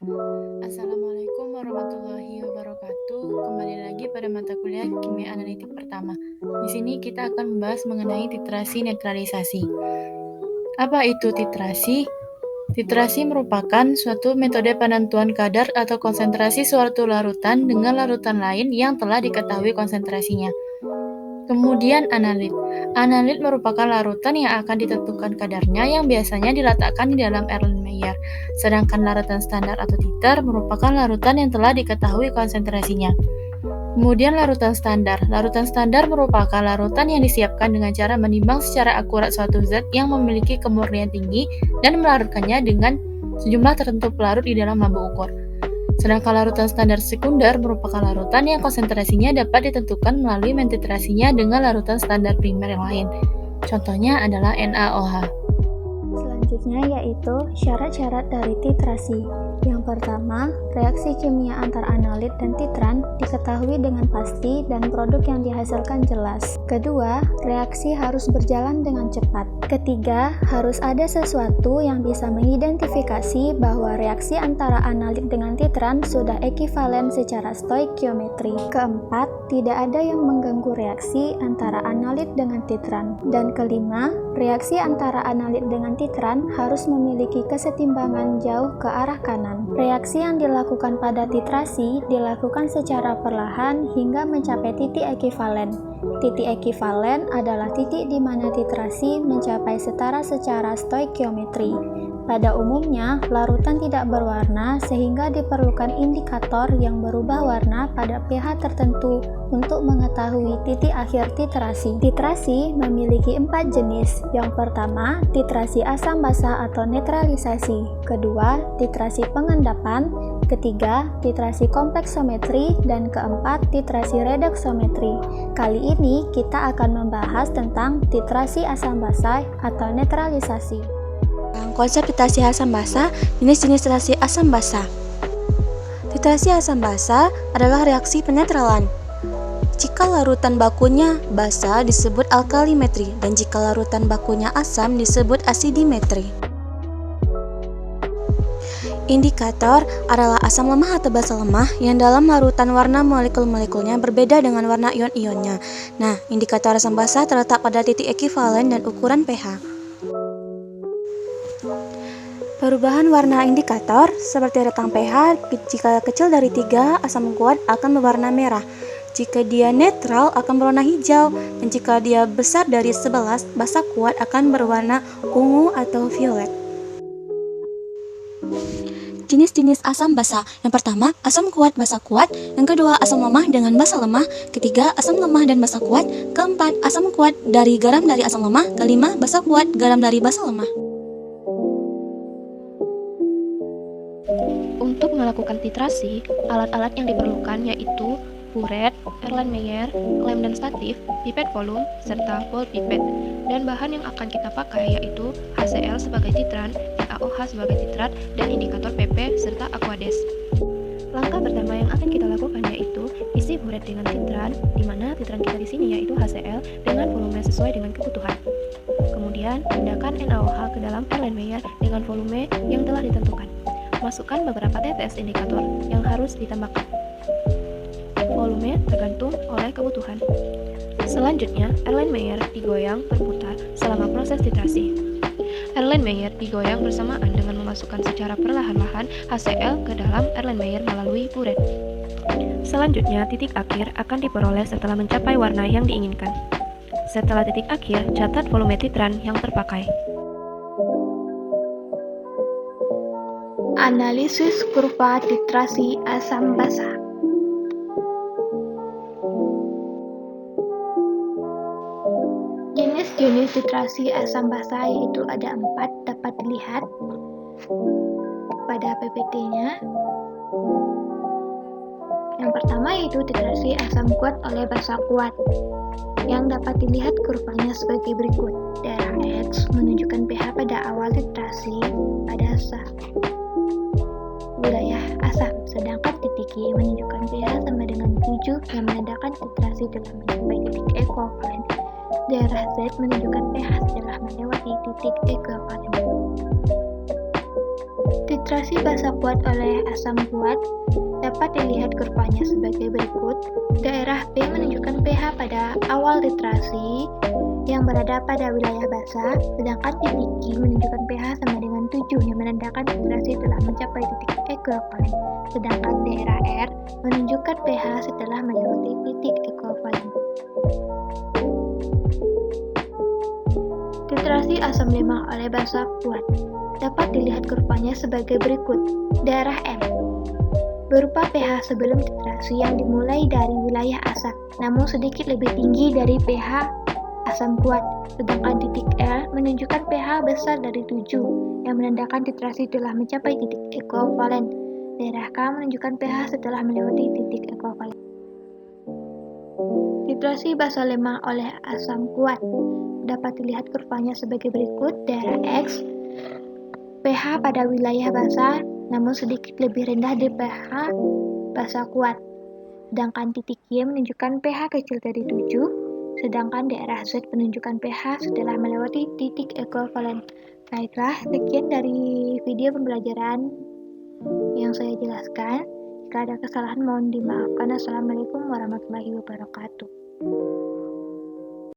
Assalamualaikum warahmatullahi wabarakatuh. Kembali lagi pada mata kuliah Kimia Analitik pertama. Di sini kita akan membahas mengenai titrasi netralisasi. Apa itu titrasi? Titrasi merupakan suatu metode penentuan kadar atau konsentrasi suatu larutan dengan larutan lain yang telah diketahui konsentrasinya. Kemudian analit. Analit merupakan larutan yang akan ditentukan kadarnya yang biasanya diletakkan di dalam Erlenmeyer. Sedangkan larutan standar atau titer merupakan larutan yang telah diketahui konsentrasinya. Kemudian larutan standar. Larutan standar merupakan larutan yang disiapkan dengan cara menimbang secara akurat suatu zat yang memiliki kemurnian tinggi dan melarutkannya dengan sejumlah tertentu pelarut di dalam lambung ukur. Sedangkan larutan standar sekunder merupakan larutan yang konsentrasinya dapat ditentukan melalui mentitrasinya dengan larutan standar primer yang lain. Contohnya adalah NaOH. Selanjutnya yaitu syarat-syarat dari titrasi. Yang pertama, reaksi kimia antar analit dan titran diketahui dengan pasti dan produk yang dihasilkan jelas. Kedua, reaksi harus berjalan dengan cepat. Ketiga, harus ada sesuatu yang bisa mengidentifikasi bahwa reaksi antara analit dengan titran sudah ekivalen secara stoikiometri. Keempat, tidak ada yang mengganggu reaksi antara analit dengan titran. Dan kelima, reaksi antara analit dengan titran harus memiliki kesetimbangan jauh ke arah kanan. Reaksi yang dilakukan pada titrasi dilakukan secara perlahan hingga mencapai titik ekivalen. Titik ekivalen adalah titik di mana titrasi mencapai setara secara stoikiometri. Pada umumnya, larutan tidak berwarna sehingga diperlukan indikator yang berubah warna pada pH tertentu untuk mengetahui titik akhir titrasi. Titrasi memiliki 4 jenis. Yang pertama, titrasi asam basa atau netralisasi. Kedua, titrasi pengendapan. Ketiga, titrasi kompleksometri. Dan keempat, titrasi redoksometri. Kali ini kita akan membahas tentang titrasi asam basa atau netralisasi. Konsep titrasi asam basa, jenis-jenis titrasi asam basa. Titrasi asam basa adalah reaksi penetralan. Jika larutan bakunya basa disebut alkalimetri dan jika larutan bakunya asam disebut asidimetri. Indikator adalah asam lemah atau basa lemah yang dalam larutan warna molekul-molekulnya berbeda dengan warna ion-ionnya. Nah, indikator asam basa terletak pada titik ekivalen dan ukuran pH. Perubahan warna indikator seperti rentang pH, jika kecil dari 3, asam kuat akan berwarna merah. Jika dia netral akan berwarna hijau, dan jika dia besar dari 11, basa kuat akan berwarna ungu atau violet. Jenis-jenis asam basa. Yang pertama, asam kuat basa kuat. Yang kedua, asam lemah dengan basa lemah. Ketiga, asam lemah dan basa kuat. Keempat, asam kuat dari garam dari asam lemah. Kelima, basa kuat garam dari basa lemah. Untuk melakukan titrasi, alat-alat yang diperlukan yaitu buret, Erlenmeyer, lem dan statif, pipet volume, serta ball pipet. Dan bahan yang akan kita pakai yaitu HCl sebagai titran, NaOH sebagai titrat, dan indikator PP serta Aquades. Langkah pertama yang akan kita lakukan yaitu isi buret dengan titran, di mana titran kita di sini yaitu HCl dengan volume sesuai dengan kebutuhan. Kemudian, pindahkan NaOH ke dalam Erlenmeyer dengan volume yang telah ditentukan. Masukkan beberapa tetes indikator yang harus ditambahkan. Volume tergantung oleh kebutuhan. Selanjutnya, Erlenmeyer digoyang berputar selama proses titrasi. Erlenmeyer digoyang bersamaan dengan memasukkan secara perlahan-lahan HCl ke dalam Erlenmeyer melalui buret. Selanjutnya, titik akhir akan diperoleh setelah mencapai warna yang diinginkan. Setelah titik akhir, catat volume titran yang terpakai. Analisis kurva titrasi asam basa. Jenis-jenis titrasi asam basa yaitu ada 4, dapat dilihat pada PPT-nya. Yang pertama yaitu titrasi asam kuat oleh basa kuat, yang dapat dilihat kurvanya sebagai berikut. Daerah X menunjukkan pH pada awal titrasi pada wilayah asam, sedangkan titik Y menunjukkan pH sama dengan 7 yang menandakan titrasi telah mencapai titik ekvivalen. Daerah Z menunjukkan pH setelah melewati titik ekvivalen. Titrasi basa kuat oleh asam kuat dapat dilihat kurvanya sebagai berikut. Daerah B menunjukkan pH pada awal titrasi yang berada pada wilayah basa, sedangkan titik Q menunjukkan pH sama dengan 7 yang menandakan titrasi telah mencapai titik ekuivalen. Sedangkan daerah R menunjukkan pH setelah melewati titik ekuivalen. Titrasi asam lemak oleh basa kuat dapat dilihat kurvanya sebagai berikut. Daerah M berupa pH sebelum titrasi yang dimulai dari wilayah asam, namun sedikit lebih tinggi dari pH asam kuat, sedangkan titik L menunjukkan pH besar dari 7 yang menandakan titrasi telah mencapai titik ekuivalen. Daerah K menunjukkan pH setelah melewati titik ekuivalen. Titrasi basa lemak oleh asam kuat dapat dilihat kurvanya sebagai berikut. Daerah X pH pada wilayah basa namun sedikit lebih rendah dari pH basa kuat, sedangkan titik Y menunjukkan pH kecil dari 7, sedangkan daerah Z menunjukkan pH setelah melewati titik ekuivalen. Baiklah, sekian dari video pembelajaran yang saya jelaskan. Jika ada kesalahan mohon dimaafkan. Assalamualaikum warahmatullahi wabarakatuh.